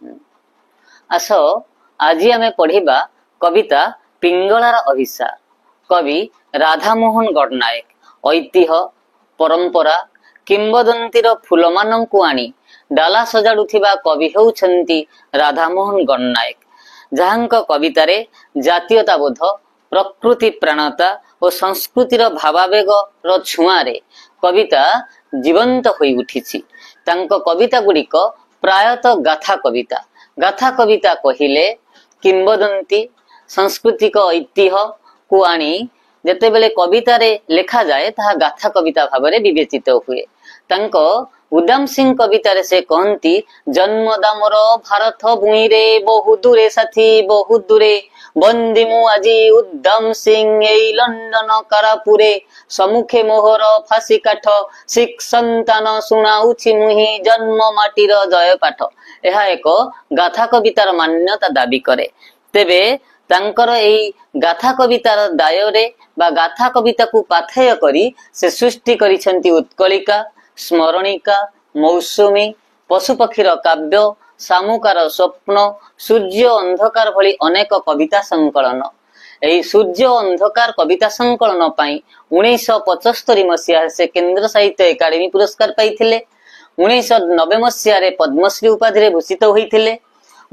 आस आज आमे पढ़िबा कविता पिंगलार अभिसार। कवि राधामोहन गणनायक ऐतिह्य परंपरा किंबदंतीर फूलमानंकु आनी डाला सजाड़ुथिबा कवि हेउछंती राधामोहन गणनायक, जहांक कवितारे जातीयताबोध प्रकृति प्राणता और संस्कृतिर भावावेग छुआरे कविता जीवंत होई उठिछि। तांको कविता गुड़िक प्रायतः गाथा कविता। गाथा कविता कहिले किंबदंती सांस्कृतिक ऐतिह्य को आनी जेतेबेले कवितारे लेखा जाए ताहा गाथा कविता भावरे विवेचित हुए। तांको उदाम सिंह कवितारे से कहती जन्मदामर भारत भूमि रे बहु दूरे साथी बहु दूरे बंदी मु आजी उद्दाम सिंह एई लंडन कारापुरे सम्मुखे मोहर फासी काठ सिख संतान शुणाउछि मुहि जन्म माटीर जय पाठ। यह एक गाथा कवितार मान्यता दाबी करे। तेबे तांकर एई गाथा कवितार दायरे बा गाथा कविता को पाथेय करी से सृष्टि करिसेंती उत्कलिका, स्मरणिका, मौसुमी, पशुपक्षीर काव्य, सामुकार स्वप्न, सूर्य अंधकार भली अनेक कविता संकलन। एई सूर्य अंधकार कविता संकलन पाई 1975 मसीहा से केंद्र साहित्य एकाडेमी पुरस्कार पाइथिले। 1990 मसीहा रे पद्मश्री उपाधि भूषित होइथिले।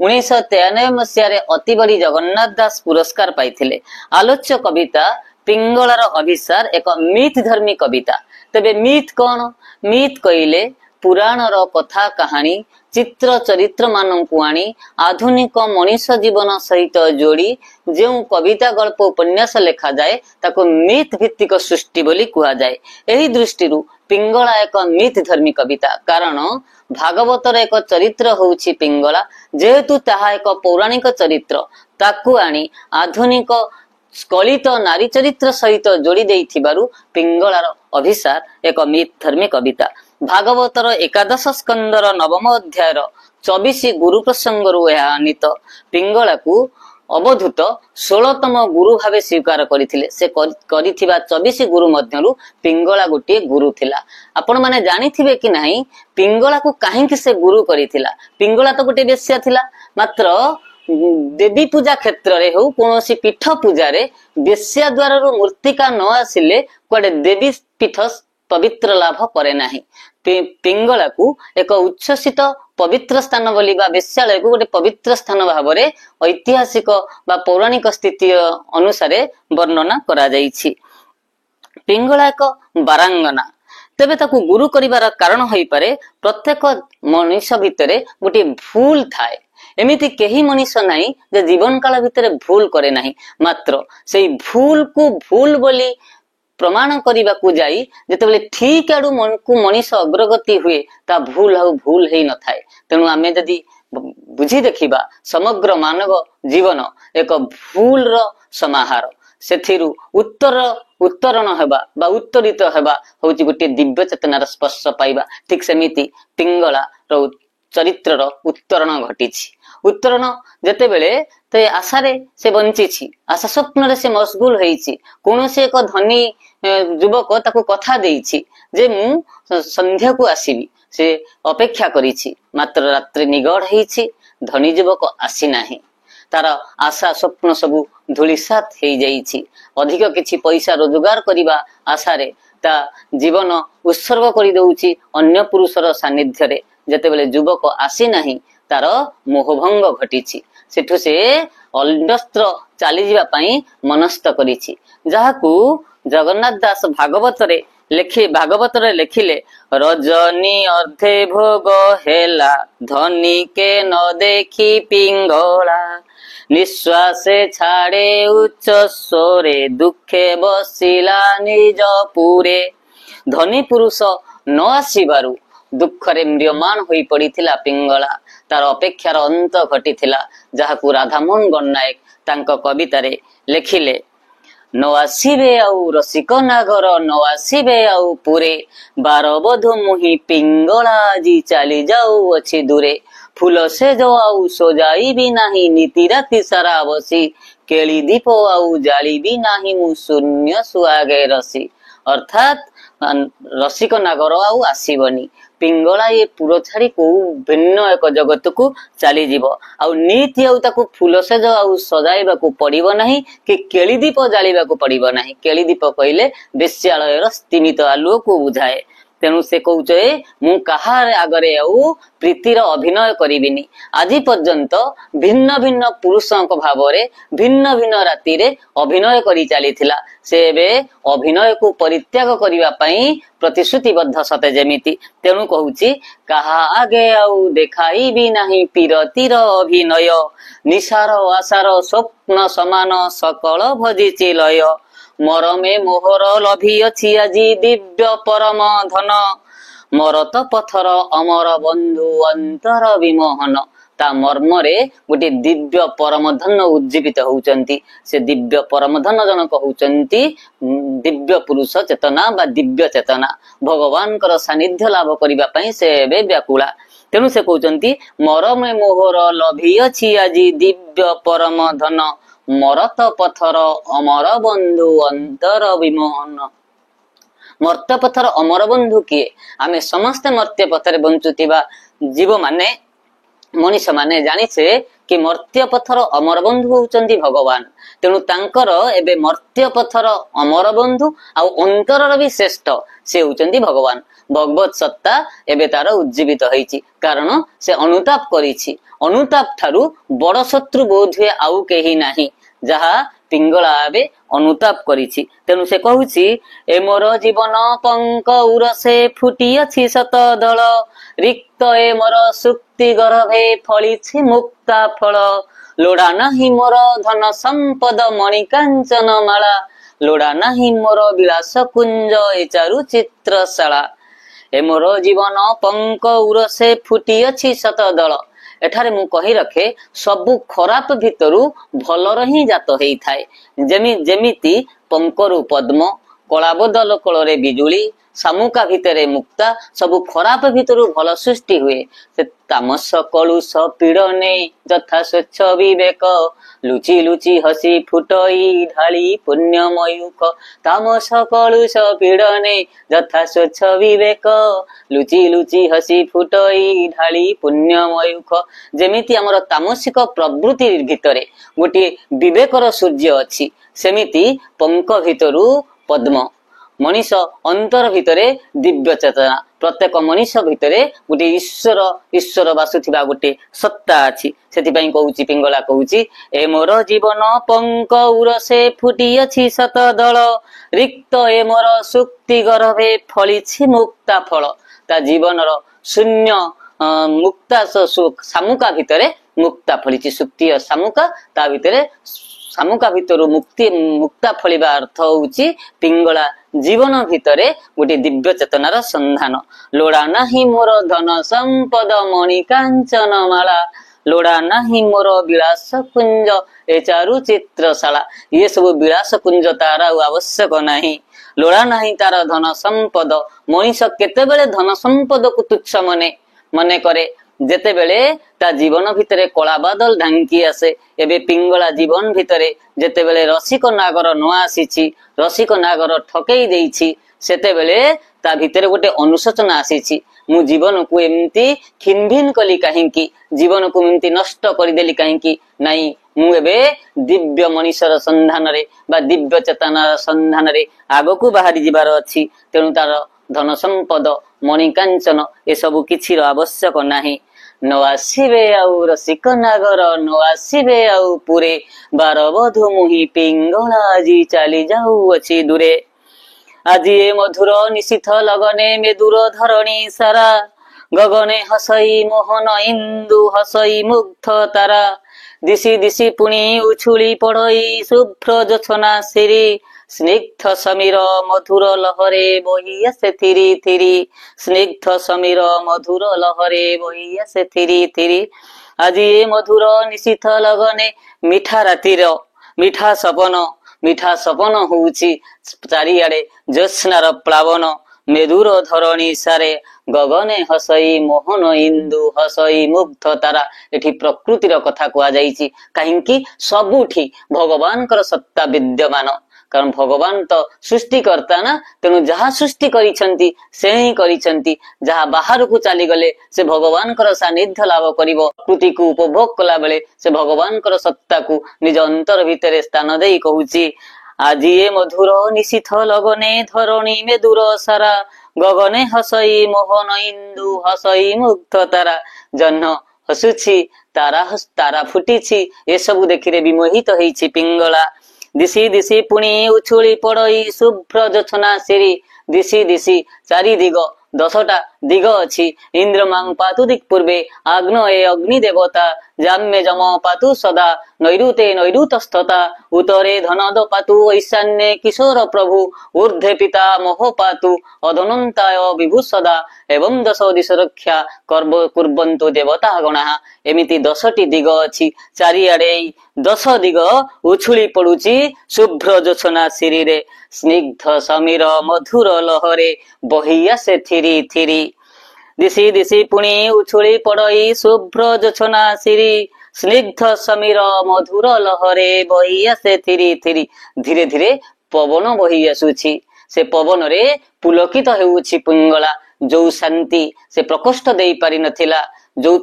1993 मसीहा रे अतिबड़ी जगन्नाथ दास पुरस्कार पाइथिले। आलोच्य कविता पिंगलार अभिसार एक मिथ धर्मी कविता। तबे मिथ कौन? मिथ कहिले पुराणर कथा कहानी चित्र चरित्र मानकु आनी आधुनिक मनीष जीवन सहित जोड़ी जो कविता गल्प उपन्यास लेखा जाए ताको मिथ भित्तिक सृष्टि बोली कुहा जाए। एही दृष्टिरु पिंगला एक मिथ धर्मी कविता। कारण भागवतर एक चरित्र होउछि पिंगला, जेहेतु ताहा एक पौराणिक चरित्र ताकु आनी आधुनिक स्खलित नारी चरित्र सहित जोड़ी देइथिबारु पिंगलार अभिसार एक मिथ धर्मी कविता। भागवतर एकादश स्कंदर 9 अध्यायर 24 गुरु प्रसंगरु आनीत पिंगला को अवधूत 16तम गुरु भावे स्वीकार करथिले। से करिथिबा 24 गुरु मध्यरु पिंगला गोटे गुरु थिला। आपण माने जानिथिबे कि नाही पिंगला को काहेकि से गुरु करिथिला? पिंगला तो गोटे बेश्या थिला, मात्र देवी पूजा क्षेत्र रे हो कोनोसी पीठ पूजा रे बेश्या द्वारा मूर्तिका न आसिले कोडे देवी पीठ पवित्र लाभ करे नाही। पिंगला को एक उच्छ्वसित पवित्र स्थान बोली बा बेश्यालय को गोटे पवित्र स्थान भावरे ऐतिहासिक बा पौराणिक स्थिति अनुसारे वर्णना करा जाइछि। पिंगला एक बारांगना। तेबे ताकू गुरु करिवार कारण होई पारे प्रत्येक मनुष्य भितरे गोटे भूल थाए। एमिति केही मनुष्य नाही जे जीवन काल भितरे भूल करे नाही, मात्र सेई भूल को भूल बोली प्रमाण करने को जाई जेतेबेले ठीक आडू मन को मनीष अग्रगति हुए ता भूल आउ भूल हेई न थाए। तेणु आमे जदि बुझी देखिबा समग्र मानव जीवन एक भूल रो समाहार। सेथिरु उत्तरण हेबा बा उत्तरित हेबा होची गोटे दिव्य चेतनार स्पर्श पाइबा। ठीक सेमिति पिंगला रो चरित्र रो उत्तरण घटिछि। उत्तरण जेतेबेले ते आशारे से बंचिछि, आशा स्वप्न रे से मशगुल होईछि। कोनोसी एक धनी युवक ताको कथा देइछि जे मु संध्या को आसीबी। से अपेक्षा करिछि, मात्र रात्रि निगड़ हेइछि, धनी युवक आसी नाही। तार आशा स्वप्न सबु धूलिसात हेइ जाइछि। अधिक किछि पैसा रोजगार करिबा आशारे ता जीवन उत्सर्ग करि दउछि अन्य पुरुषर सानिध्य रे। जेतेबेले युवक आसी नाही तार मोहभंग घटिछि। सेठु से अलडस्त्र चली जीवा पई मनस्थ करिछि, जाहाकू जगन्नाथ दास भागवत रे लेखिले रजनी अर्धे भोग हेला धनी के न देखी पिंगला निश्वासे छाड़े उच्च स्वरे दुखे बसिला निज पुरे। धनी पुरुष न आसीबारु दुखरे म्रियमान होई पड़िथिला पिंगला। तार अपेक्षार अंत घटिथिला, जाहाकू राधामोहन गणनायक तांको कवितारे लेखिले न आसीबे आउ रसिक नागर न आसीबे आउ पुरे 12 बधु मुहि पिंगला जी चली जाऊ अछि दूरे फूल से जो आउ सो जाई भी नाही नीति राति सारा बसी केली दीप आउ जाली भी नाही मु शून्य सुआगे रसी। अर्थात रसिक नागर आउ आसीबनी, ପିଙ୍ଗଳା ଏ ପୁର ଛାଡି କୋଉ ଭିନ୍ନ ଏକ ଜଗତକୁ ଚାଲିଯିବ। ଆଉ ନିତି ଆଉ ତାକୁ ଫୁଲସେଜ ଆଉ ସଜାଇବାକୁ ପଡିବ ନାହିଁ କି କେଳି ଦୀପ ଜାଳିବାକୁ ପଡିବ ନାହିଁ। କେଳି ଦୀପ କହିଲେ ବେଶ୍ୟାଳୟର ସ୍ତିମିତ ଆଲୁଅକୁ ବୁଝାଏ। ତେଣୁ ସେ କହୁଛେ ମୁଁ କାହା ଆଗରେ ଆଉ ପ୍ରୀତିର ଅଭିନୟ କରିବିନି। ଆଜି ପର୍ଯ୍ୟନ୍ତ ଭିନ୍ନ ଭିନ୍ନ ପୁରୁଷଙ୍କ ଭାବରେ ଭିନ୍ନ ଭିନ୍ନ ରାତିରେ ଅଭିନୟ କରି ଚାଲିଥିଲା। ସେ ଏବେ ଅଭିନୟକୁ ପରିତ୍ୟାଗ କରିବା ପାଇଁ ପ୍ରତିଶ୍ରୁତିବଦ୍ଧ ସତେ ଯେମିତି। ତେଣୁ କହୁଛି କାହା ଆଗେ ଆଉ ଦେଖାଇବି ନାହିଁ ପିରତିର ଅଭିନୟ, ନିଶାର ଆଶାର ସ୍ୱପ୍ନ ସମାନ ସକଳ ଭଜିଛି ଲୟ। ମରମେ ମୋହର ଲଭିଅଛି ଆଜି ଦିବ୍ୟ ପରମ ଧନ, ମରତ ପଥର ଅମର ବନ୍ଧୁ ଅନ୍ତର ବିମୋହନ। ତା ମର୍ମରେ ଗୋଟେ ଦିବ୍ୟ ପରମ ଧନ ଉଜ୍ଜୀବିତ ହଉଛନ୍ତି। ସେ ଦିବ୍ୟ ପରମ ଧନ ଜଣକ ହଉଛନ୍ତି ଦିବ୍ୟ ପୁରୁଷ ଚେତନା ବା ଦିବ୍ୟ ଚେତନା। ଭଗବାନଙ୍କର ସାନ୍ନିଧ୍ୟ ଲାଭ କରିବା ପାଇଁ ସେ ଏବେ ବ୍ୟାକୁଳା। ତେଣୁ ସେ କହୁଛନ୍ତି ମରମେ ମୋହର ଲଭିଅଛି ଆଜି ଦିବ୍ୟ ପରମ ଧନ, ମରତ ପଥର ଅମର ବନ୍ଧୁ ଅନ୍ତର ବିମୋହନ। ମର୍ତ୍ତ୍ୟ ପଥର ଅମର ବନ୍ଧୁ କିଏ? ଆମେ ସମସ୍ତେ ମର୍ତ୍ତ୍ୟ ପଥରେ ବଞ୍ଚୁଥିବା ଜୀବ ମାନେ, ମଣିଷ ମାନେ ଜାଣିଛେ କି ମର୍ତ୍ତ୍ୟ ପଥର ଅମର ବନ୍ଧୁ ହଉଛନ୍ତି ଭଗବାନ। ତେଣୁ ତାଙ୍କର ଏବେ ମର୍ତ୍ତ୍ୟ ପଥର ଅମର ବନ୍ଧୁ ଆଉ ଅନ୍ତରର ବି ଶ୍ରେଷ୍ଠ ସେ ହଉଛନ୍ତି ଭଗବାନ। ଭଗବତ ସତ୍ତା ଏବେ ତାର ଉଜ୍ଜୀବିତ ହେଇଛି, କାରଣ ସେ ଅନୁତାପ କରିଛି। ଅନୁତାପ ଠାରୁ ବଡ ଶତ୍ରୁ ବୋଧ ହୁଏ ଆଉ କେହି ନାହିଁ, ଯାହା ପିଙ୍ଗଳା ଏବେ ଅନୁତାପ କରିଛି। ତେଣୁ ସେ କହୁଛି ଏ ମୋର ଜୀବନ ପଙ୍କ ଉରସେ ଫୁଟିଅଛି ଶତ ଦଳ, ରିକ୍ତ ଏ ମୋର ସୁକ୍ତି ଗର୍ଭେ ଫଳିଛି ମୁକ୍ତା ଫଳ। ଲୋଡା ନାହିଁ ମୋର ଧନ ସମ୍ପଦ ମଣି କାଞ୍ଚନ ମାଳା, ଲୋଡା ନାହିଁ ମୋର ବିଳାସ କୁଞ୍ଜ ଏ ଚାରୁ ଚିତ୍ରଶାଳା। ଏ ମୋର ଜୀବନ ପଙ୍କ ଉରସେ ଫୁଟିଅଛି ଶତ ଦଳ। ଏଠାରେ ମୁଁ କହି ରଖେ ସବୁ ଖରାପ ଭିତରୁ ଭଲର ହିଁ ଜାତ ହେଇଥାଏ। ଯେମିତି ପଙ୍କରୁ ପଦ୍ମ, କଳାବଦଲ କୋଳରେ ବିଜୁଳି, ଶାମୁକା ଭିତରେ ମୁକ୍ତା, ସବୁ ଖରାପ ଭିତରୁ ଭଲ ସୃଷ୍ଟି ହୁଏ। ସେ ତାମସ କଳୁଷ ପୀଡ ନେଇ ଯଥା ସ୍ୱଚ୍ଛ ବିବେକ, ଲୁଚି ଲୁଚି ହସି ଫୁଟଇ ଢାଳି ପୁଣ୍ୟ ମୟୁଖ। ତାମସ କଳୁଷ ପୀଡ ନେଇ ଯଥା ସ୍ୱଚ୍ଛ ବିବେକ, ଲୁଚି ଲୁଚି ହସି ଫୁଟଇ ଢାଳି ପୁଣ୍ୟ ମୟୁଖ। ଯେମିତି ଆମର ତାମସିକ ପ୍ରବୃତ୍ତି ଭିତରେ ଗୋଟିଏ ବିବେକର ସୂର୍ଯ୍ୟ ଅଛି, ସେମିତି ପଙ୍କ ଭିତରୁ ପଦ୍ମ, ମଣିଷ ଅନ୍ତର ଭିତରେ ଦିବ୍ୟ ଚେତନା। ପ୍ରତ୍ୟେକ ମଣିଷ ଭିତରେ ଗୋଟେ ଈଶ୍ୱର ବାସୁଥିବା ଗୋଟେ ସତ୍ତା ଅଛି। ସେଥିପାଇଁ କହୁଛି ପିଙ୍ଗଳା କହୁଛି ଏ ମୋର ଜୀବନ ପଙ୍କ ଉରସେ ଫୁଟିଅଛି ଶତ ଦଳ, ରିକ୍ତ ଏ ମୋର ସୁକ୍ତି ଗର୍ଭେ ଫଳିଛି ମୁକ୍ତା ଫଳ। ତା ଜୀବନର ଶୂନ୍ୟ ମୁକ୍ତା ଶାମୁକା ଭିତରେ ମୁକ୍ତା ଫଳିଛି। ସୁକ୍ତି ଶାମୁକା, ତା ଭିତରେ ଶାମୁକା ଭିତରୁ ମୁକ୍ତା ଫଳିବା ଅର୍ଥ ହଉଛି ପିଙ୍ଗଳା ଜୀବନ ଭିତରେ ଗୋଟେ ଦିବ୍ୟ ଚେତନାର ସନ୍ଧାନ। ଲୋଡା ନାହିଁ ମୋର ଧନ ସମ୍ପଦ ମଣି କାଞ୍ଚନ ମାଳା, ଲୋଡା ନାହିଁ ମୋର ବିଳାସ କୁଞ୍ଜ ଏ ଚାରୁ ଚିତ୍ରଶାଳା। ଇଏ ସବୁ ବିଳାସ କୁଞ୍ଜ ତାର ଆଉ ଆବଶ୍ୟକ ନାହିଁ। ଲୋଡା ନାହିଁ ତାର ଧନ ସମ୍ପଦ। ମଣିଷ କେତେବେଳେ ଧନ ସମ୍ପଦକୁ ତୁଚ୍ଛ ମନେ କରେ? ଯେତେବେଳେ ତା ଜୀବନ ଭିତରେ କଳା ବାଦଲ ଢାଙ୍କି ଆସେ। ଏବେ ପିଙ୍ଗଳା ଜୀବନ ଭିତରେ ଯେତେବେଳେ ରସିକ ନାଗର ନ ଆସିଛି, ରସିକ ନାଗର ଠକେଇ ଦେଇଛି, ସେତେବେଳେ ତା ଭିତରେ ଗୋଟେ ଅନୁଶୋଚନା ଆସିଛି। ମୁଁ ଜୀବନକୁ ଏମିତି ଖିନ୍ ଭିନ୍ କଲି କାହିଁକି? ଜୀବନକୁ ଏମିତି ନଷ୍ଟ କରିଦେଲି କାହିଁକି? ନାଇଁ, ମୁଁ ଏବେ ଦିବ୍ୟ ମଣିଷର ସନ୍ଧାନରେ ବା ଦିବ୍ୟ ଚେତନାର ସନ୍ଧାନରେ ଆଗକୁ ବାହାରି ଯିବାର ଅଛି। ତେଣୁ ତାର ଧନ ସମ୍ପଦ ମଣି କାଞ୍ଚନ ଏସବୁ କିଛିର ଆବଶ୍ୟକ ନାହିଁ। ନ ଆସିବେ ଆଉ ରସିକ ନାଗର, ନ ଆସିବେ ଆଉ ପୁରେ, ବାର ବଧୁ ମୁହିଁ ପିଙ୍ଗଳା ଆଜି ଚାଲି ଯାଉଅଛି ଦୂରେ। ଆଜି ଏ ମଧୁର ନିଶିଥ ଲଗନେ ମେଦୁର ଧରଣୀ ସାରା, ଗଗନେ ହସଇ ମୋହନ ଇନ୍ଦୁ ହସଇ ମୁଗ୍ଧ ତାରା। ଦିଶି ଦିଶି ପୁଣି ଉଛୁଳି ପଡଇ ଶୁଭ୍ର ଜୋଛନା ସିରି, ସ୍ନିଗ୍ଧ ସମୀର ମଧୁର ଲହରେ ବହି ଆସେ ଥିରି ଥିରି, ସ୍ନିଗ୍ଧ ସମୀର ମଧୁର ଲହରେ ବହି ଆସେ ଥିରି ଥିରି। ଆଜି ଏ ମଧୁର ନିଶିଥ ଲଗନେ ମିଠା ରାତିର ମିଠା ସପନ ହଉଛି ଚାରିଆଡେ ଜ୍ୟୋତ୍ସ୍ନାର ପ୍ଲାବନ। ମେଦୁର ଧରଣୀ ସାରେ ଗଗନେ ହସଇ ମୋହନ ଇନ୍ଦୁ ହସଇ ମୁଗ୍ଧ ତାରା। ଏଠି ପ୍ରକୃତିର କଥା କୁହାଯାଇଛି। କାହିଁକି? ସବୁଠି ଭଗବାନଙ୍କର ସତ୍ତା ବିଦ୍ୟମାନ। कारण भगवान तो सृष्टिकर्ता ना, तेणु जहाँ सृष्टि करिसंती से ही करिसंती, जहाँ बाहर को चली गले से भगवान कर सानिध्य लाभ करिवो, प्रकृति को उपभोग कला बेले से भगवान कर सत्ता को निज अंतर भितर स्थान देई कहूची, आज ये मधुर निशिथ लगने धरणी में दूर सारा, गगने हसई मोहन इंदु हसई मुग्ध तारा, जह्न हसुछि तारा फुटिछि, ए सबु देखिरे विमोहित होइछि पिंगला। दिशी दिशी पुणी उछुली पड़ई शुभ्र जोछना सिरी, दिशी दिशी चारि दिग 10टा दिग अछि, इंद्र मां पातु दिक् पूर्वे आग्न ए अग्नि देवता, जाम्ये जम पातु सदा नैऋते नैऋतस्थता, उत्तरे धनद पातु ईशान्ये किशोर प्रभु, ऊर्ध्वे पिता मोह पातु अधनन्ताय विभु सदा, एवं 10 दिश रक्षा कुर्वन्तु देवता गणाः। एमिति 10टी दिग अछि, चारिआडे 10 दिग उछुली पडुछि शुभ्र जोछना सिरिरे, स्निग्ध समीर मधुर लहरे बहि आसे थिरी थिरी। दिशी दिशी पुणी उछुली पड़ई शुभ्र जोछना सिरी, स्निग्ध समीर मधुर लहरे बहि आसे थिरी थिरी। धीरे धीरे पवन बहि आसुछि, से पवन रे पुलकित हेउछि पिंगला। जो शांति से प्रकोष्ठ देई पारि नथिला, जो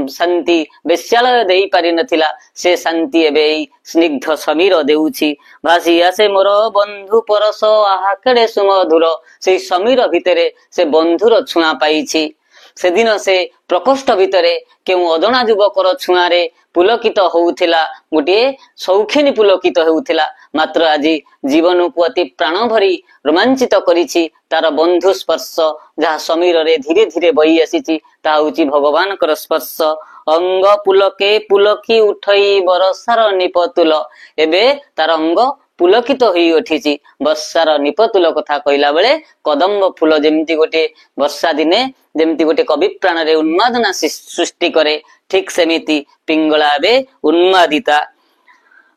शांति बेश्यालय देई पारि नथिला, से शांति एबे स्निग्ध समीर देउछि। भासी आसे मोर बंधु परस आहा केडे सुमधुर, से समीर भितरे से बंधुर छुआ पाइछि। से दिन से प्रकोष्ठ भितरे केउ अदना युवकर छुआरे पुलकित होउथिला, गोटे सौखिनी पुलकित होउथिला। मात्र आज जीवन को अति प्राण भरी रोमांचित करिछि तार बंधु स्पर्श, जहा समीर रे धीरे धीरे बही आसीछि, ता होउछि भगवान कर स्पर्श। अंग पुलके पुलकी उठई बरसार निपतुल, एबे तार अंग पुलकित होई उठिछि। वर्षार निपतुल कथा कहला बेले कदम्ब फूल जेमती गोटे वर्षा दिने जेमती गोटे कवि प्राण रे उन्मादना सृष्टि करे, ठीक सेमिति पिंगला बे उन्मादिता।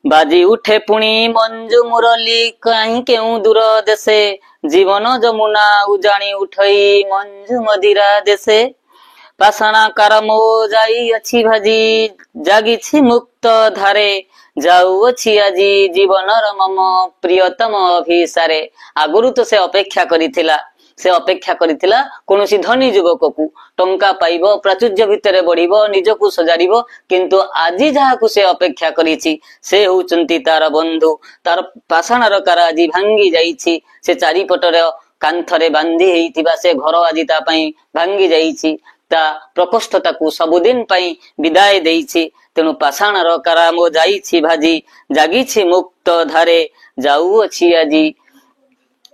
बाजी उठे पुणी मंजू मुरली कहीं केउ दूर देशे, जीवन जमुना उजाणी उठई मंजू मदिरा देशे। पाषाणा कारमो जाई अछि भाजी, जागिछि मुक्त धारे, जाउछि आजी जीवनर मम प्रियतम अभिसारे। आगुरु तो से अपेक्षा करिथिला, से अपेक्षा करिथिला कोनोसी धनी युवक को, टंका पाइबो, प्राचुर्य भितरे बढ़िबो, निजकु सजाड़िबो, किंतु आजी जाहाकु से अपेक्षा करिछि से होउचंती तार बंधु। तार पाषाणर कार आजी भांगी जाइछि, से चारिपटर कांथरे बांधी हेइथिबा से घर आजी ता पई भांगी जाइछि, ता प्रकोष्ठ ताकू सबुदिन पई विदाय देइछि। तेणु पाषाणर कारामो जाइछि भाजी, जागिछि मुक्त धारे, जाउछि आजी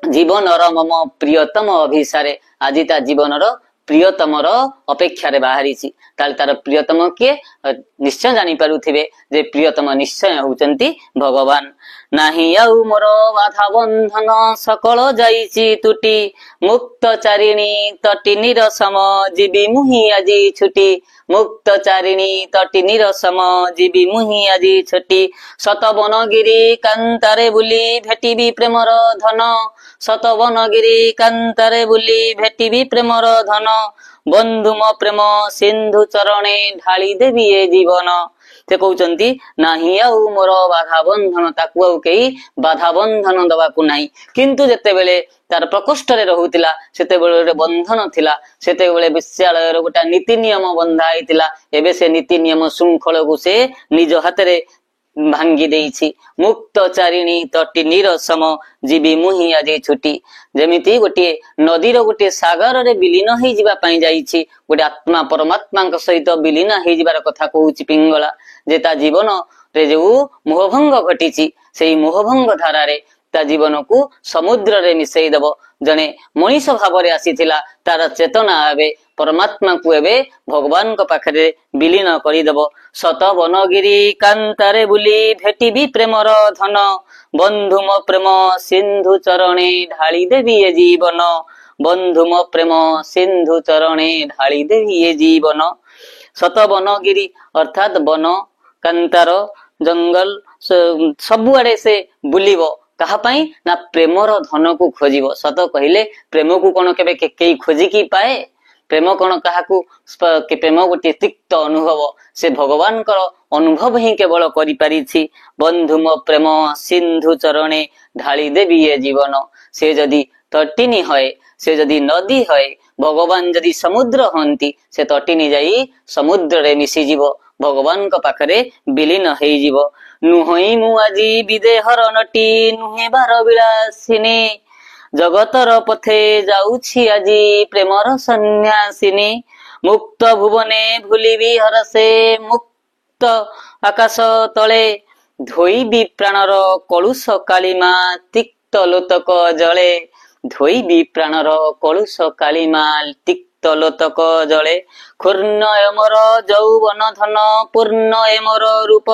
जीवनर मम प्रियतम अभिसारे। आज ता जीवनर प्रियतमर अपेक्षा बाहरी, तार प्रियतम किए निश्चय जानी पारुथिबे जे प्रियतम निश्चय होउचंती भगवान। नाही आउ मोर बाधा बंधन सकल जाइछि तुटी, मुक्त चारिणी तटिनीर सम जीवी मुहि आजी छुटी, मुक्त चारिणी तटिनीर सम जीवी मुहि आजी छुटी। शतवनगिरी कांतारे बुली भेटिबी प्रेमर धन, शतवनगिरी कांतारे बुली भेटिबी प्रेमर धन, बंधु मो प्रेम सिंधु चरणे ढाली देवी ए जीवन। से कहउचंती नाही आउ मोर बाधा बंधन, ताकू आउ केही बाधा बंधन दबाकू नाही। किंतु जेते बेले तार प्रकोष्ठ रे रहुतिला सेते बेले बंधन थिला, सेते बेले विश्यालय रो गोटा नीति नियम बंधा आइतिला। एबे से नीति नियम शृंखल को से निज हाथ रे भांगी देइछि। मुक्त चारिणी तटी नीर सम जीवी मुहि आजी छुटी। जेमिति गोटे नदीर गोटे सागर रे विलीन हेइ जिबा पई जाइछि, गोटे आत्मा परमात्मा सहित विलीन हेइ जिबार कथा कहउछि पिंगला। जे ता जीवन रे जो मोहभंग घटिछि, सेई मोहभंग धारा रे ता जीवन को समुद्र रे मिसई देबो। जने मनीष भाव रे आसीथिला, तार चेतना आबे परमात्मा को एबे भगवान को पाखरे विलीन करि देबो। शत वनगिरी कांतारे बुली भेटिबी प्रेमर धन, बंधु मो प्रेम सिंधु चरणे ढाली देवी ए जीवन, बंधु मो प्रेम सिंधु चरणे ढाली देवी ए जीवन। शत वनगिरी अर्थात वन कांतार जंगल सबुआडे से बुलिबो, कहा पाई ना प्रेमर धन को खोजिबो। सत कहिले प्रेम को कोन केबे केई खोजी की पाए, प्रेम कौन क्या प्रेम गोटे तिक्त अनुभव से भगवान अनुभव ही केवल करी बंधु मो प्रेम सिंधु चरणे ढाली देवी ये जीवन से जदि तटिनी है से जदि नदी है भगवान जदि समुद्र हंती से तटिनी जाई समुद्र रे मिसीजीव भगवान को पाखरे विलीन होइजीव नुहई मु आजी विदेहर नटी नुहे बार विलासिनी जगतर पथे जाउछि आजी प्रेमर सन्यासिनी मुक्त भुवने भूलिबी हरसे मुक्त आकाश तले धोइबी प्राणर कलुष कालीमा तिक्त लोतक जले धोइबी प्राणर कलुष कालीमा तिक्त लोतक जले क्षुर्ण एमर यौवन धन पूर्ण एमर रूप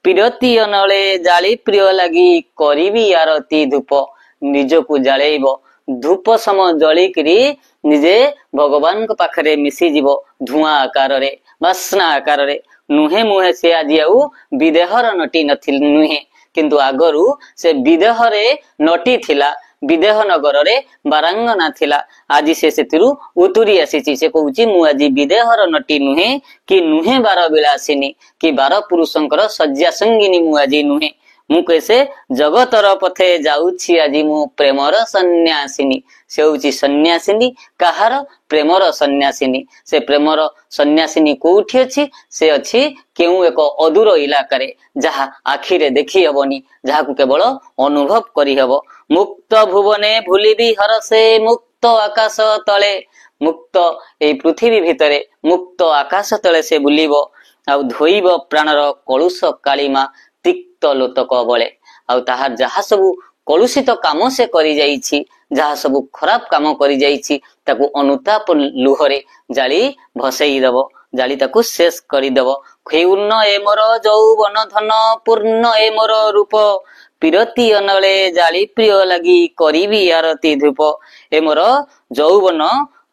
पिरती अनले जाली प्रिय लगी करिबी आरती धूप निजकु जालेब धूप सम जलिकरी निजे भगवान को पाखरे मिसी जीव धुआं आकार रे बास्ना आकार रे नुहे मुहे से आज आउ विदेहर नटी नथिल नुहे किंतु आगरू से विदेह रे नटी थिला विदेह नगर रे बारांगना थिला आज से सेतिरु उतुरी आसीची से कहूची मु आज विदेहर नटी नुहे कि नुहे बार विलासिनी कि बार पुरुषंकर सज्जा संगिनी मु आज नुहे मु कैसे जगतर पथे जाउछि आजी मु प्रेमर सन्यासिनी से होउछि सन्यासिनी कहार प्रेमर सन्यासिनी से प्रेमर सन्यासिनी कोठी अछि से अछि केउ एक अदूर इलाका रे जहा आखि रे देखि हबनी जहा को केवल अनुभव करि हबो मुक्त भुवने भूलिबी हरसे मुक्त आकाश तले मुक्त ए पृथ्वी भितरे मुक्त आकाश तले से बुलिबो आ धोइबो प्राणर कलुष कालीमा तिक्त लोतक बले आउ ताहार जहा सबु कलुषित काम से करी जाईछि जहा सबु खराब काम करी जाईछि ताकू अनुताप लुहरे जाली भसेई दबो जाली ताकू शेष करी दबो क्षुर्ण ए मोर यौवन धन पूर्ण ए मोर रूप पिरती अनले जाली प्रिय लगी करिबी आरती धूप ए मोर यौवन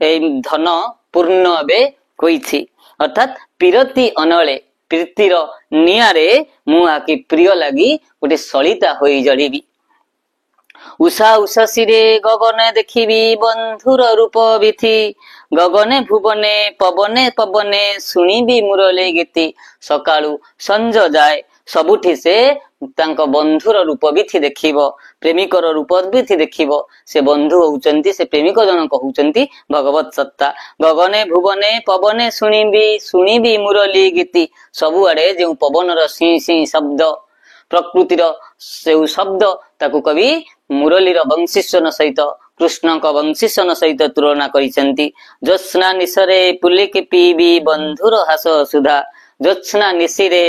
ए धन पूर्ण बे होईछि अर्थात पिरती अनले प्रीतिर नियारे मु आकी प्रिय लगी गोटे सलिता होई जड़ीबी उषा उषसीरे गगने देखिबी बंधुर रूप बिथि गगने भुवने पवने पवने शुणिबी मुरली गीति सकाळु संज जाए सबुठी से तांको बंधुर रूप बिथि देखिबो प्रेमिकर रूप बिथि देखिबो से बंधु होउचंती से प्रेमिक जनक होउचंती भगवत सत्ता गगने भुवने पवने शुणिबी मुरली गीति सबु आडे जे पवनर सी सी शब्द प्रकृतिर से शब्द ताकू कवि मुरलीर वंशीस्वन सहित कृष्ण का वंशीस्वन सहित तुलना करिसेंती ज्योत्स्ना निशरे पुलिके पीबी बंधुर हास सुधा ज्योत्स्ना निशिरे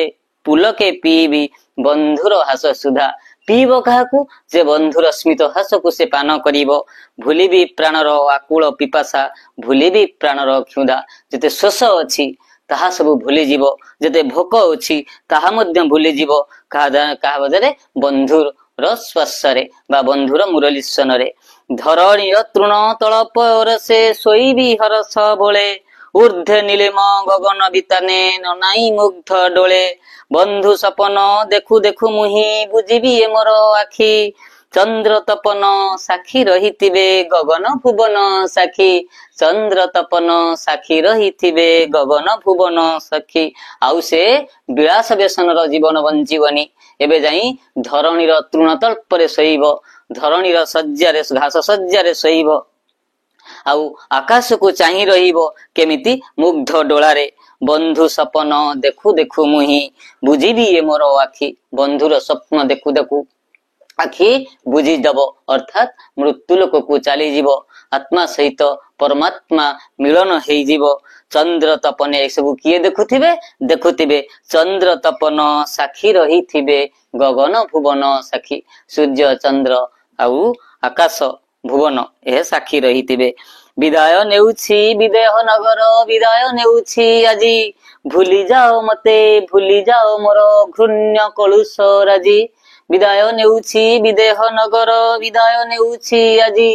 पुलके पीबी बंधुर हास सुधा पीब काहाकू जे बंधुर स्मित हास को से पान करिवो भूलिबी प्राणर आकुल पिपासा भूलिबी प्राणर क्षुधा जते शोष अछि ताहा सब भूली जीवो जते भोक अछि ताहा मध्य भूली जीवो काहा बजारे बंधुर स्पर्शरे बा बंधुर मुरलीसन रे धरणीर तृण तलपर से सोईबी हरस बोले ऊर्ध्वे नीलिम गगन बिताने ननाई मुग्ध डोले बंधु सपन देखु देखु मुही बुझिबी ए मोर आखि चंद्र तपन साखी रहिथिबे गगन भुवन साखी चंद्र तपन साखी रहिथिबे गगन भुवन साखी आउ से विलास व्यसनर जीवन बंचिबनी एबे जाई धरणीर तृणतल्परे शोइब धरणीर शय्यारे घास शय्यारे शोइब आउ आकाश को चाहि रहिब केमिति मुग्ध डोलारे बंधु सपन देखु देखु मुही बुझिबी ए मोर आखि बंधुर स्वप्न देखु देखु आखि बुझी दब अर्थात मृत्यु लोक को चली जीव आत्मा सहित परमात्मा मिलन हेई जीव चंद्र तपन ए सब किए देखुथिबे चंद्र तपन साखी रही थिबे गगन भुवन साखी सूर्य चंद्र आउ आकाश भुवन ए साखी रही थिबे विदाय नेउछि विदेह नगर विदाय नेउछि आजी भूली जाओ मोर घृण्य कलुष राजी विदाय नेउछि विदेह नगर विदाय नेउछि आजी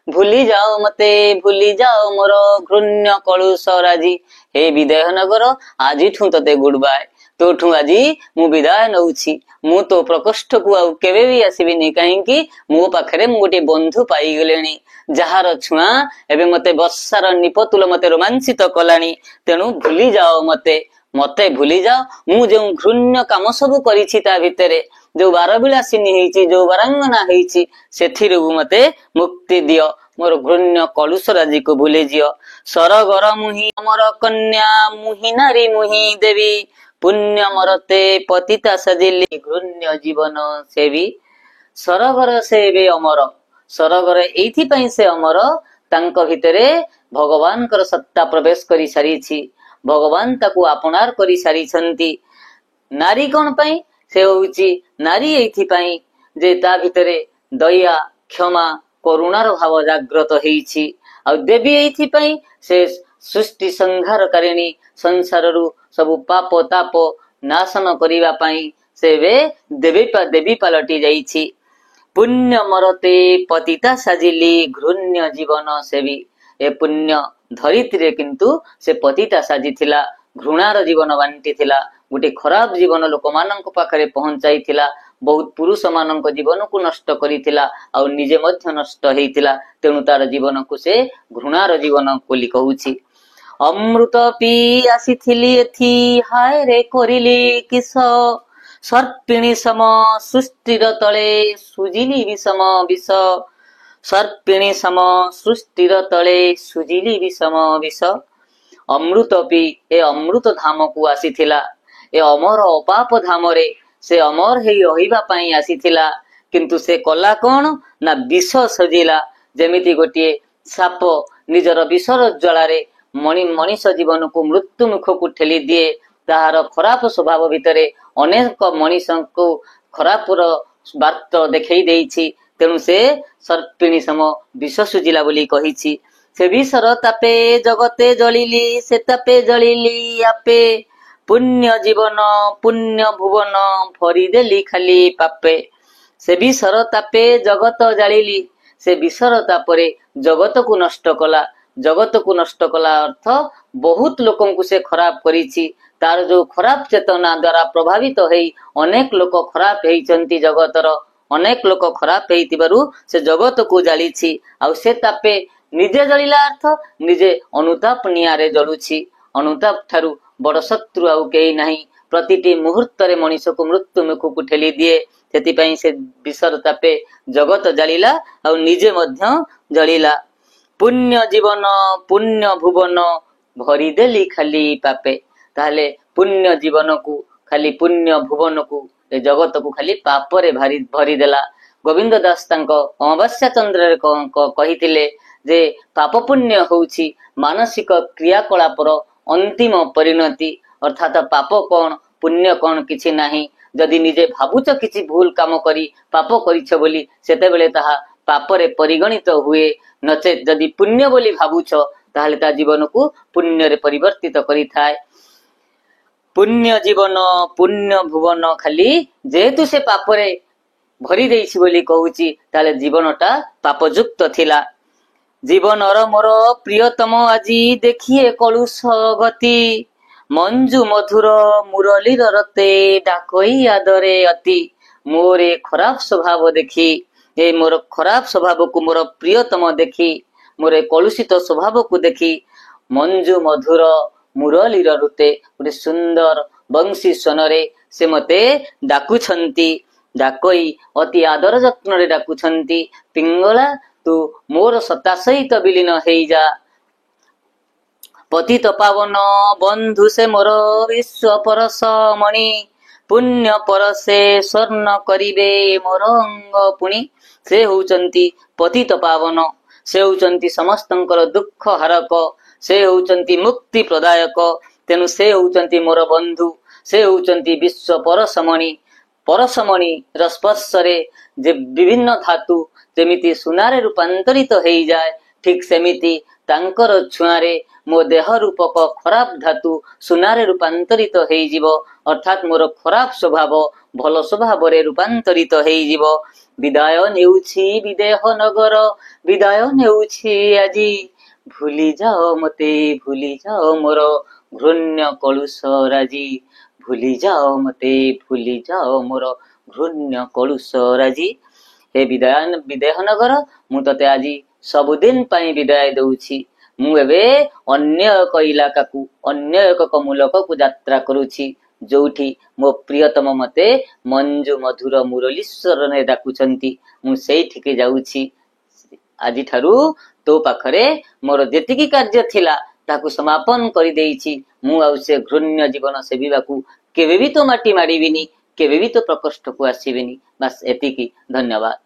भूली जाओ मोर घृण्य कलुष राजी हे विदेह नगर आजी ठू तते गुड बाय तोठू आजी मु विदाय नउछि मु तो प्रकोष्ठ को आउ केबे भी आसीबिनी काहेकि मो पाखरे मु गोटे बंधु पाई गेलेनी ଯାହାର ଛୁଆଁ ଏବେ ମତେ ବର୍ଷାର ନିପତୁଲ ମତେ ରୋମାଞ୍ଚିତ କଲାଣି। ତେଣୁ ଭୁଲି ଯାଅ ମତେ, ମତେ ଭୁଲି ଯାଅ। ମୁଁ ଯେଉଁ ଘୃଣ୍ୟ କାମ ସବୁ କରିଛି ତା ଭିତରେ, ଯୋଉ ବାରବିଳାସିନୀ ହେଇଛି, ଯୋଉ ବରାଙ୍ଗନା ହେଇଛି, ସେଥିରୁ ମତେ ମୁକ୍ତି ଦିଅ। ମୋର ଘୃଣ୍ୟ କଳୁଷ ରାଜିକୁ ଭୁଲି ଯିଅ। ସରଗର ମୁହିଁ ଅମର କନ୍ୟା, ମୁହିଁ ନାରୀ ମୁହିଁ ଦେବୀ, ପୁଣ୍ୟ ମରତେ ପତିତା ସାଜିଲି, ଘୃଣ୍ୟ ଜୀବନ ସେବି। ସରଗର ସେ ଏବେ ଅମର, ସରଗର ଏଇଥିପାଇଁ ସେ ଅମର, ତାଙ୍କ ଭିତରେ ଭଗବାନଙ୍କର ସତ୍ତା ପ୍ରବେଶ କରି ସାରିଛି, ଭଗବାନ ତାକୁ ଆପଣାର କରି ସାରିଛନ୍ତି। ନାରୀ କଣ ପାଇଁ? ସେ ହଉଛି ନାରୀ ଏଇଥିପାଇଁ ଯେ ତା ଭିତରେ ଦୟା, କ୍ଷମା, କରୁଣାର ଭାବ ଜାଗ୍ରତ ହେଇଛି। ଆଉ ଦେବୀ ଏଇଥିପାଇଁ ସେ ସୃଷ୍ଟି ସଂହାରକାରିଣୀ, ସଂସାରରୁ ସବୁ ପାପ ତାପ ନାଶନ କରିବା ପାଇଁ ସେ ଏବେ ଦେବୀ ପାଲଟି ଯାଇଛି। ପୁଣ୍ୟ ମରତେ ପତିତା ସାଜିଲି, ଘୃଣ୍ୟ ଜୀବନ ସେବି। ଏ ପୁଣ୍ୟ ଧରିତ୍ରୀରେ କିନ୍ତୁ ସେ ପତିତା ସାଜିଥିଲା, ଘୃଣାର ଜୀବନ ବାଣ୍ଟିଥିଲା, ଗୋଟେ ଖରାପ ଜୀବନ ଲୋକମାନଙ୍କ ପାଖରେ ପହଞ୍ଚାଇଥିଲା, ବହୁତ ପୁରୁଷ ମାନଙ୍କ ଜୀବନକୁ ନଷ୍ଟ କରିଥିଲା, ଆଉ ନିଜେ ମଧ୍ୟ ନଷ୍ଟ ହେଇଥିଲା। ତେଣୁ ତାର ଜୀବନକୁ ସେ ଘୃଣାର ଜୀବନ ବୋଲି କହୁଛି। ଅମୃତ ପିଇ ଆସିଥିଲି ଏଥି, ହାୟ ରେ କରିଲି କିସ, ସର୍ପିଣୀ ସମ ସୃଷ୍ଟିର ତଳେ ସୁଜିଲି ବିଷମ ବିଷ, ସର୍ପିଣୀ ସମ ସୃଷ୍ଟିର ତଳେ ସୁଜିଲି ବିଷମ ବିଷ। ଅମୃତ ପିଇ ଏ ଅମୃତ ଧାମକୁ ଆସିଥିଲା, ଏ ଅମର ଅପାପ ଧାମରେ ସେ ଅମର ହେଇ ରହିବା ପାଇଁ ଆସିଥିଲା। କିନ୍ତୁ ସେ କଲା କଣ ନା ବିଷ ସଜିଲା। ଯେମିତି ଗୋଟିଏ ସାପ ନିଜର ବିଷର ଜ୍ୱାଳାରେ ମଣିଷ ଜୀବନକୁ ମୃତ୍ୟୁ ମୁଖକୁ ଠେଲି ଦିଏ, ତାହାର ଖରାପ ସ୍ୱଭାବ ଭିତରେ ଅନେକ ମଣିଷଙ୍କୁ ଖରାପର ବାର୍ତ୍ତା ଦେଖେଇ ଦେଇଛି। ତେଣୁ ସେ ସର୍ପିଣୀ ସମ ବିଷ ସୁଜିଲା ବୋଲି କହିଛି। ସେ ବିଷର ତାପେ ଜଗତେ ଜଳିଲି, ସେ ତାପେ ଜଳିଲି ଆପେ, ପୁଣ୍ୟ ଜୀବନ ପୁଣ୍ୟ ଭୁବନ ଭରିଦେଲି ଖାଲି ପାପେ। ସେ ବିଷର ତାପେ ଜଗତ ଜାଳିଲି, ସେ ବିଷର ତାପରେ ଜଗତକୁ ନଷ୍ଟ କଲା। ଜଗତକୁ ନଷ୍ଟ କଲା ଅର୍ଥ ବହୁତ ଲୋକଙ୍କୁ ସେ ଖରାପ କରିଛି। ତାର ଯୋଉ ଖରାପ ଚେତନା ଦ୍ଵାରା ପ୍ରଭାବିତ ହେଇ ଅନେକ ଲୋକ ଖରାପ ହେଇଛନ୍ତି, ଜଗତର ଅନେକ ଲୋକ ଖରାପ ହେଇଥିବାରୁ ସେ ଜଗତକୁ ଜାଳିଛି। ଆଉ ସେ ତାପେ ନିଜେ ଜଳିଲା ଅର୍ଥ ନିଜେ ଅନୁତାପ ନିଆଁରେ ଜଳୁଛି। ଅନୁତାପ ଠାରୁ ବଡ ଶତ୍ରୁ ଆଉ କେହି ନାହିଁ। ପ୍ରତିଟି ମୁହୂର୍ତ୍ତରେ ମଣିଷକୁ ମୃତ୍ୟୁ ମୁଖକୁ ଠେଲି ଦିଏ। ସେଥିପାଇଁ ସେ ବିଷର ତାପେ ଜଗତ ଜାଳିଲା ଆଉ ନିଜେ ମଧ୍ୟ ଜଳିଲା। ପୁଣ୍ୟ ଜୀବନ ପୁଣ୍ୟ ଭୁବନ ଭରିଦେଲି ଖାଲି ପାପେ। ତାହେଲେ ପୁଣ୍ୟ ଜୀବନକୁ, ଖାଲି ପୁଣ୍ୟ ଭୁବନକୁ, ଏ ଜଗତକୁ ଖାଲି ପାପରେ ଭରିଦେଲା। ଗୋବିନ୍ଦ ଦାସ ତାଙ୍କ ଅମାବାସ୍ୟା ଚନ୍ଦ୍ରରେ କହିଥିଲେ ଯେ ପାପ ପୁଣ୍ୟ ହଉଛି ମାନସିକ କ୍ରିୟାକଳାପର ଅନ୍ତିମ ପରିଣତି। ଅର୍ଥାତ ପାପ କଣ ପୁଣ୍ୟ କଣ କିଛି ନାହିଁ। ଯଦି ନିଜେ ଭାବୁଛ କିଛି ଭୁଲ କାମ କରି ପାପ କରିଛ ବୋଲି, ସେତେବେଳେ ତାହା ପାପରେ ପରିଗଣିତ ହୁଏ। ନଚେତ ଯଦି ପୁଣ୍ୟ ବୋଲି ଭାବୁଛ, ତାହେଲେ ତା ଜୀବନକୁ ପୁଣ୍ୟରେ ପରିବର୍ତ୍ତିତ କରିଥାଏ। ପୁଣ୍ୟ ଜୀବନ ପୁଣ୍ୟ ଭୁବନ, ଖାଲି ଯେହେତୁ ସେ ପାପରେ ଭରି ଦେଇଛି ବୋଲି କହୁଛି, ତାହେଲେ ଜୀବନଟା ପାପଯୁକ୍ତ ଥିଲା। ଜୀବନର ମୋର ପ୍ରିୟତମ ଆଜି ଦେଖିଏ କଳୁଷ ଗତି, ମଞ୍ଜୁ ମଧୁର ମୁରଲୀର ରତେ ଡାକଇ ଆଦରେ ଅତି। ମୋର ଏ ଖରାପ ସ୍ୱଭାବ ଦେଖି, ଏ ମୋର ଖରାପ ସ୍ୱଭାବକୁ ମୋର ପ୍ରିୟତମ ଦେଖି, ମୋର ଏ କଳୁଷିତ ସ୍ୱଭାବକୁ ଦେଖି, ମଞ୍ଜୁ ମଧୁର ମୁରଲୀର ଋତେ, ଗୋଟେ ସୁନ୍ଦର ବଂଶୀ ସ୍ୱନରେ ସେ ମତେ ଡାକୁଛନ୍ତି। ଡାକଇ ଅତି ଆଦର ଯତ୍ନରେ ଡାକୁଛନ୍ତି, ପିଙ୍ଗଳା ତୁ ମୋର ସତ୍ତା ସହିତ ବିଲୀନ ହେଇଯା। ପତିତ ପାବନ ବନ୍ଧୁ ସେ ମୋର ବିଶ୍ୱ ପରଶ ମଣି, ପୁଣ୍ୟ ପରଶେ ସ୍ୱର୍ଣ୍ଣ କରିବେ ମୋର ଅଙ୍ଗ ପୁଣି। ସେ ହଉଛନ୍ତି ପତିତ ପାବନ, ସେ ହଉଛନ୍ତି ସମସ୍ତଙ୍କର ଦୁଃଖ ହାରକ, ସେ ହଉଛନ୍ତି ମୁକ୍ତି ପ୍ରଦାୟକ। ତେଣୁ ସେ ହଉଛନ୍ତି ମୋର ବନ୍ଧୁ, ସେ ହଉଛନ୍ତି ବିଶ୍ୱ ପରଶମଣି। ପରଶମଣିର ସ୍ପର୍ଶରେ ଯେ ବିଭିନ୍ନ ଧାତୁ ଯେମିତି ସୁନାରେ ରୂପାନ୍ତରିତ ହେଇଯାଏ, ଠିକ ସେମିତି ତାଙ୍କର ଛୁଆଁରେ ମୋ ଦେହ ରୂପକ ଖରାପ ଧାତୁ ସୁନାରେ ରୂପାନ୍ତରିତ ହେଇଯିବ। ଅର୍ଥାତ ମୋର ଖରାପ ସ୍ୱଭାବ ଭଲ ସ୍ୱଭାବରେ ରୂପାନ୍ତରିତ ହେଇଯିବ। ବିଦାୟ ନେଉଛି ବିଦେହ ନଗର, ବିଦାୟ ନେଉଛି ଆଜି, ଭୁଲି ଯାଅ ମତେ ଭୁଲି ଯାଅ ମୋର ଘୃଣ୍ୟ କଳୁଷ ରାଜି, ଭୁଲି ଯାଅ ମତେ ଭୁଲି ଯାଅ ମୋର ଘୃଣ୍ୟ କଳୁଷ ରାଜି। ହେ ବିଦେହ ନଗର, ମୁଁ ତତେ ଆଜି ସବୁଦିନ ପାଇଁ ବିଦାୟ ଦଉଛି। ମୁଁ ଏବେ ଅନ୍ୟ ଏକ ଇଲାକାକୁ, ଅନ୍ୟ ଏକ କମୂଲକକୁ ଯାତ୍ରା କରୁଛି, ଯୋଉଠି ମୋ ପ୍ରିୟତମ ମତେ ମଞ୍ଜୁ ମଧୁର ମୁରଲୀଶ୍ୱରରେ ଡାକୁଛନ୍ତି। ମୁଁ ସେଇଠିକି ଯାଉଛି। ଆଜିଠାରୁ ତୋ ପାଖରେ ମୋର ଯେତିକି କାର୍ଯ୍ୟ ଥିଲା ତାକୁ ସମାପନ କରିଦେଇଛି। ମୁଁ ଆଉ ସେ ଘୃଣ୍ୟ ଜୀବନ ସେବିବାକୁ କେବେ ବି ତ ମାଟି ମାଡ଼ିବିନି, କେବେ ବି ତ ପ୍ରକୋଷ୍ଠକୁ ଆସିବିନି। ବାସ୍ ଏତିକି। ଧନ୍ୟବାଦ।